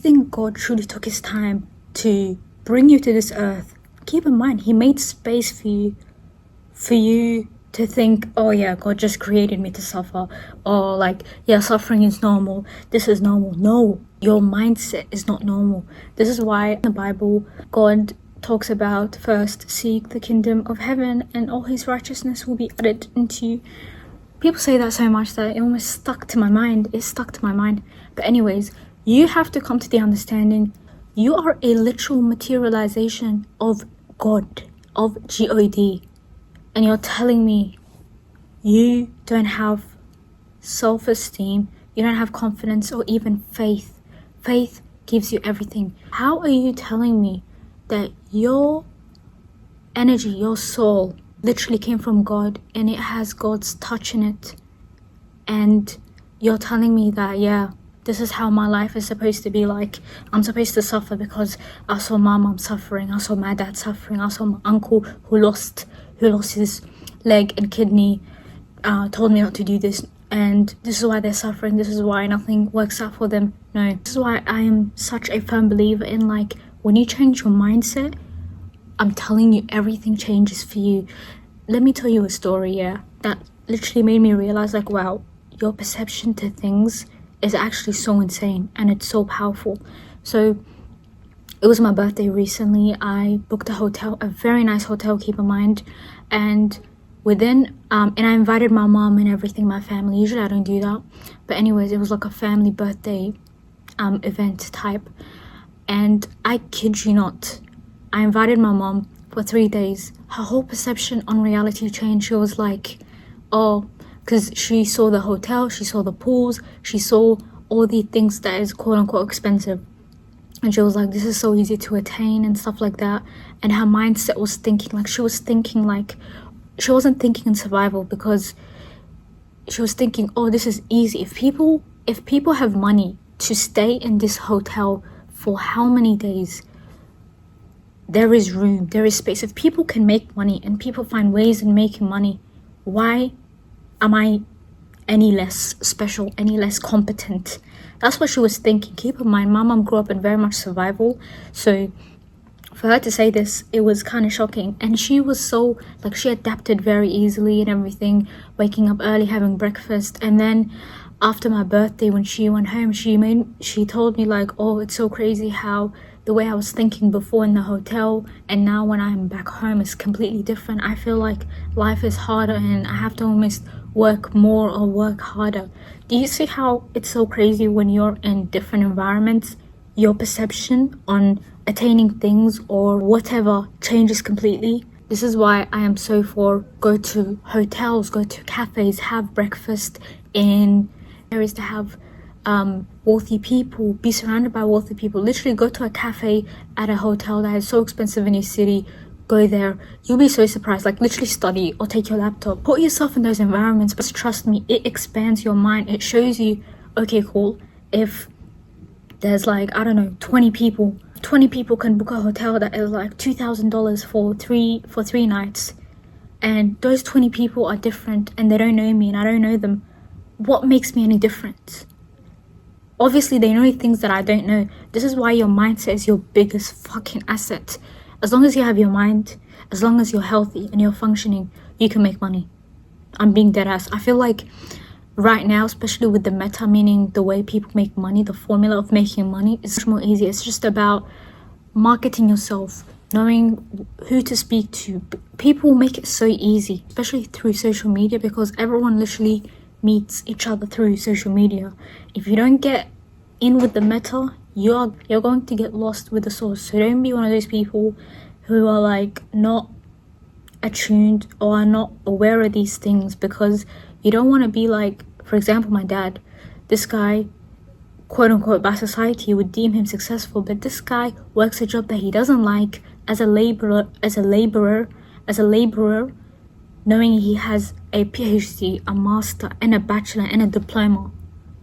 think God truly took his time to bring you to this earth, keep in mind, he made space for you to think, oh yeah, God just created me to suffer, or like, yeah, suffering is normal, this is normal. No, your mindset is not normal. This is why in the Bible, God talks about first seek the kingdom of heaven and all his righteousness will be added into you. People say that so much that it almost stuck to my mind. It stuck to my mind. But anyways, you have to come to the understanding you are a literal materialization of God, of God. And you're telling me you don't have self-esteem, you don't have confidence or even faith. Faith gives you everything. How are you telling me that your energy, your soul, literally came from God and it has God's touch in it? And you're telling me that, yeah, this is how my life is supposed to be like. I'm supposed to suffer because I saw my mom suffering, I saw my dad suffering, I saw my uncle who lost his leg and kidney, told me not to do this, and this is why they're suffering, this is why nothing works out for them. No, this is why I am such a firm believer in, like, when you change your mindset, I'm telling you, everything changes for you. Let me tell you a story, yeah, that literally made me realize, like, wow, your perception to things is actually so insane and it's so powerful. So it was my birthday recently. I booked a hotel, a very nice hotel, keep in mind, and and I invited my mom and everything, my family. Usually I don't do that, but anyways, it was like a family birthday event type. And I kid you not, I invited my mom for 3 days. Her whole perception on reality changed. She was like, oh, because she saw the hotel, she saw the pools, she saw all the things that is quote unquote expensive. And she was like, this is so easy to attain and stuff like that. And her mindset was thinking, like, she wasn't thinking in survival, because she was thinking, oh, this is easy. If people have money to stay in this hotel for how many days, there is room, there is space. If people can make money and people find ways in making money, why am I any less special, any less competent? That's what she was thinking. Keep in mind, my mom grew up in very much survival, so for her to say this, it was kind of shocking. And she was so, like, she adapted very easily and everything, waking up early, having breakfast. And then after my birthday, when she went home, she told me, like, oh, it's so crazy how the way I was thinking before in the hotel and now when I'm back home is completely different. I feel like life is harder and I have to almost work more or work harder. Do you see how it's so crazy when you're in different environments? Your perception on attaining things or whatever changes completely. This is why I am so for go to hotels, go to cafes, have breakfast in areas to have wealthy people, be surrounded by wealthy people. Literally go to a cafe at a hotel that is so expensive in your city. Go there, you'll be so surprised. Like, literally study or take your laptop, put yourself in those environments. But trust me, it expands your mind. It shows you, okay, cool, if there's like, I don't know, 20 people can book a hotel that is like $2,000 for three nights, and those 20 people are different and they don't know me and I don't know them. What makes me any different? Obviously they know things that I don't know. This is why your mindset is your biggest fucking asset. As long as you have your mind, as long as you're healthy and you're functioning, you can make money. I'm being dead ass. I feel like right now, especially with the meta, meaning the way people make money, the formula of making money is much more easy. It's just about marketing yourself, knowing who to speak to. People make it so easy, especially through social media, because everyone literally meets each other through social media. If you don't get in with the meta, you're going to get lost with the source. So don't be one of those people who are like not attuned or are not aware of these things, because you don't want to be like, for example, my dad. This guy, quote unquote, by society would deem him successful, but this guy works a job that he doesn't like as a laborer, knowing he has a PhD, a master, and a bachelor, and a diploma.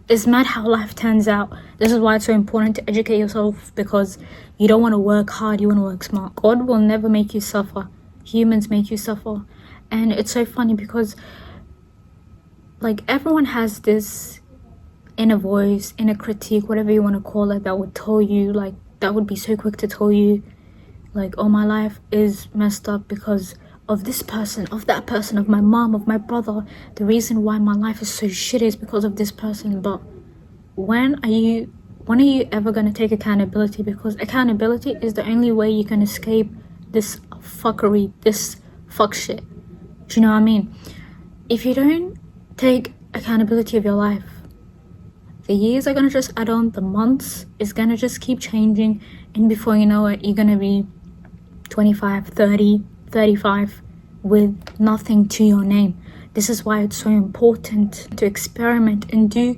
It's mad how life turns out. This is why it's so important to educate yourself, because you don't want to work hard, you want to work smart. God will never make you suffer. Humans make you suffer. And it's so funny because, like, everyone has this inner voice, inner critique, whatever you want to call it, that would tell you, like, that would be so quick to tell you, like, oh, my life is messed up because of this person, of that person, of my mom, of my brother. The reason why my life is so shit is because of this person. But when are you ever going to take accountability? Because accountability is the only way you can escape this fuckery, this fuck shit. Do you know what I mean? If you don't take accountability of your life, the years are gonna just add on, the months is gonna just keep changing, and before you know it, you're gonna be 25, 30, 35 with nothing to your name. This is why it's so important to experiment and do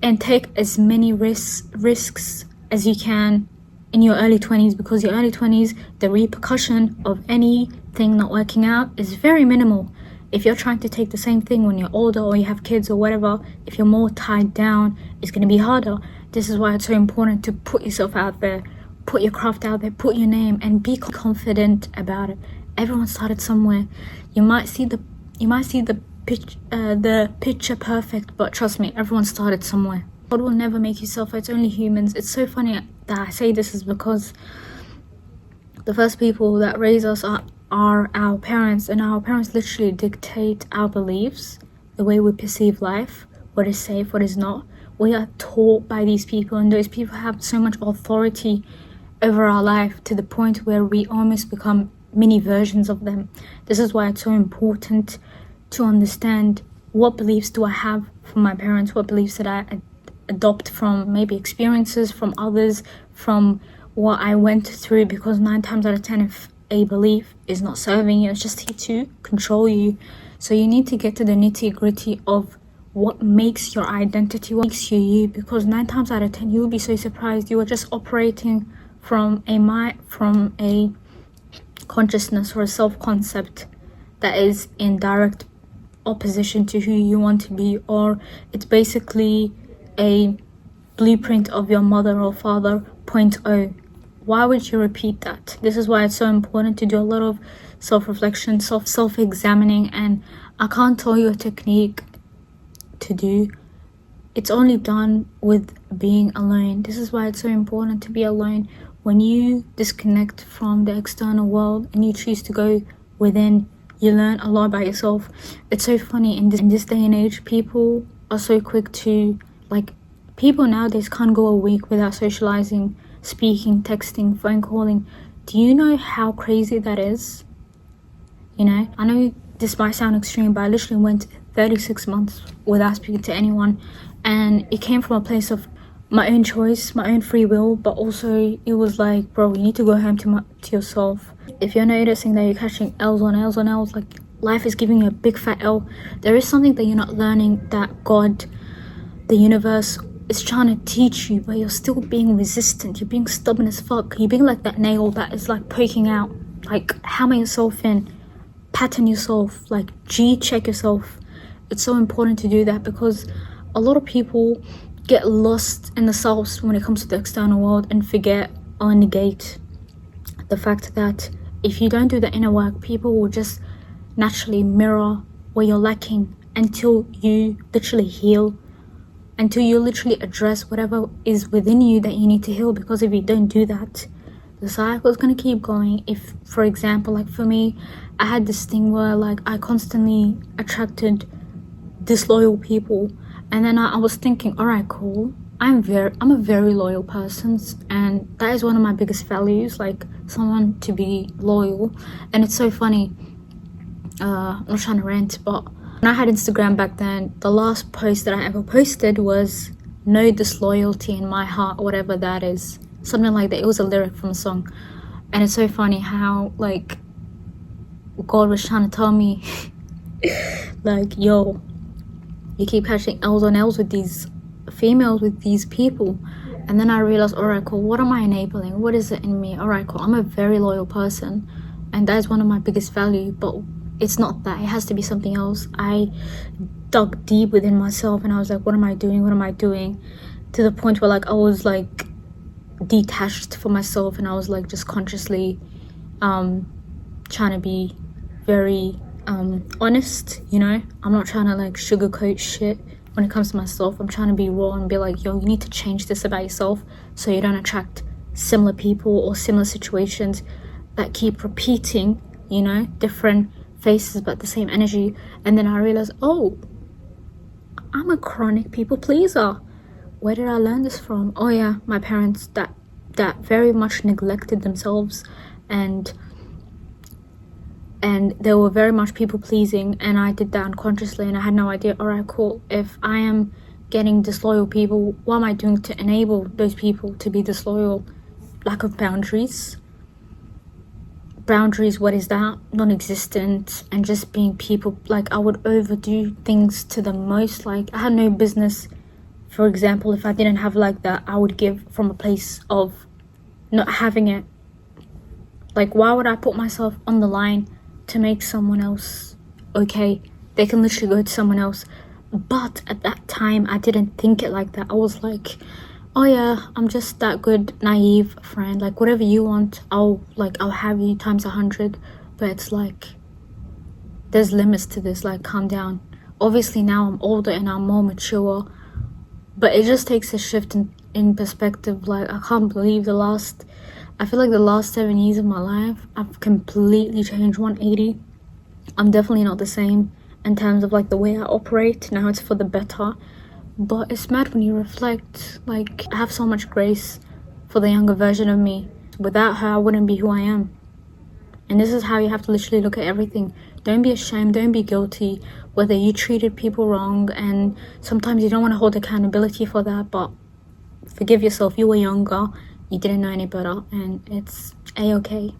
and take as many risks as you can in your early 20s, because your early 20s, the repercussion of anything not working out is very minimal. If you're trying to take the same thing when you're older or you have kids or whatever, if you're more tied down, it's going to be harder. This is why it's so important to put yourself out there, put your craft out there, put your name, and be confident about it. Everyone started somewhere. You might see the picture perfect, but trust me, everyone started somewhere. God will never make you suffer. It's only humans. It's so funny that I say this is because the first people that raise us are our parents, and our parents literally dictate our beliefs, the way we perceive life, what is safe, what is not. We are taught by these people, and those people have so much authority over our life to the point where we almost become mini versions of them. This is why it's so important to understand what beliefs do I have from my parents, what beliefs did I adopt from maybe experiences from others, from what I went through, because 9 times out of 10, if a belief is not serving you, it's just here to control you. So you need to get to the nitty-gritty of what makes your identity, what makes you you, because 9 times out of 10 you'll be so surprised you are just operating from a consciousness or a self-concept that is in direct opposition to who you want to be, or it's basically a blueprint of your mother or father 0.0. Why would you repeat that? This is why it's so important to do a lot of self-reflection, self-examining, and I can't tell you a technique to do. It's only done with being alone. This is why it's so important to be alone. When you disconnect from the external world and you choose to go within, you learn a lot about yourself. It's so funny, in this day and age, people are so quick to, like, people nowadays can't go a week without socializing, speaking, texting, phone calling. Do you know how crazy that is? You know, I know this might sound extreme, but I literally went 36 months without speaking to anyone, and it came from a place of my own choice, my own free will, but also it was like, bro, you need to go home to yourself. If you're noticing that you're catching L's on L's on L's, like life is giving you a big fat L, there is something that you're not learning, that God, the universe, is trying to teach you, but you're still being resistant. You're being stubborn as fuck. You're being like that nail that is like poking out. Like, hammer yourself in, pattern yourself, like check yourself. It's so important to do that, because a lot of people get lost in themselves when it comes to the external world and forget or negate the fact that if you don't do the inner work, people will just naturally mirror where you're lacking until you literally heal, until you literally address whatever is within you that you need to heal. Because if you don't do that, the cycle is going to keep going. If, for example, like for me, I had this thing where like I constantly attracted disloyal people, and then I was thinking, all right, cool, I'm a very loyal person, and that is one of my biggest values, like someone to be loyal. And it's so funny, I'm not trying to rant, but when I had Instagram back then, the last post that I ever posted was no disloyalty in my heart, whatever that is, something like that. It was a lyric from a song. And it's so funny how like God was trying to tell me like, yo, you keep catching L's on L's with these females, with these people. And then I realized, all right, cool, what am I enabling? What is it in me? All right, cool, I'm a very loyal person, and that is one of my biggest values, but it's not that. It has to be something else. I dug deep within myself, and I was like, what am I doing? What am I doing? To the point where like I was like detached from myself, and I was like just consciously trying to be very honest, you know. I'm not trying to like sugarcoat shit. when it comes to myself. I'm trying to be raw and be like, yo, you need to change this about yourself so you don't attract similar people or similar situations that keep repeating, you know, different faces but the same energy. And then I realized, oh, I'm a chronic people pleaser. Where did I learn this from? Oh yeah, my parents that very much neglected themselves, and they were very much people pleasing, and I did that unconsciously, and I had no idea. All right, cool. If I am getting disloyal people, what am I doing to enable those people to be disloyal? Lack of boundaries. Boundaries, what is that? Non-existent. And just being people, like I would overdo things to the most. Like I had no business, for example, if I didn't have like that, I would give from a place of not having it. Like why would I put myself on the line to make someone else okay? They can literally go to someone else. But at that time I didn't think it like that. I was like, oh yeah, I'm just that good naive friend, like whatever you want, I'll have you times 100. But it's like there's limits to this. Like calm down. Obviously now I'm older and I'm more mature, but it just takes a shift in perspective. Like I can't believe I feel like the last 7 years of my life I've completely changed 180. I'm definitely not the same in terms of like the way I operate now. It's for the better. But it's mad when you reflect. Like I have so much grace for the younger version of me. Without her I wouldn't be who I am. And this is how you have to literally look at everything. Don't be ashamed, don't be guilty whether you treated people wrong, and sometimes you don't want to hold accountability for that, but forgive yourself. You were younger, you didn't know any better, and it's a-okay.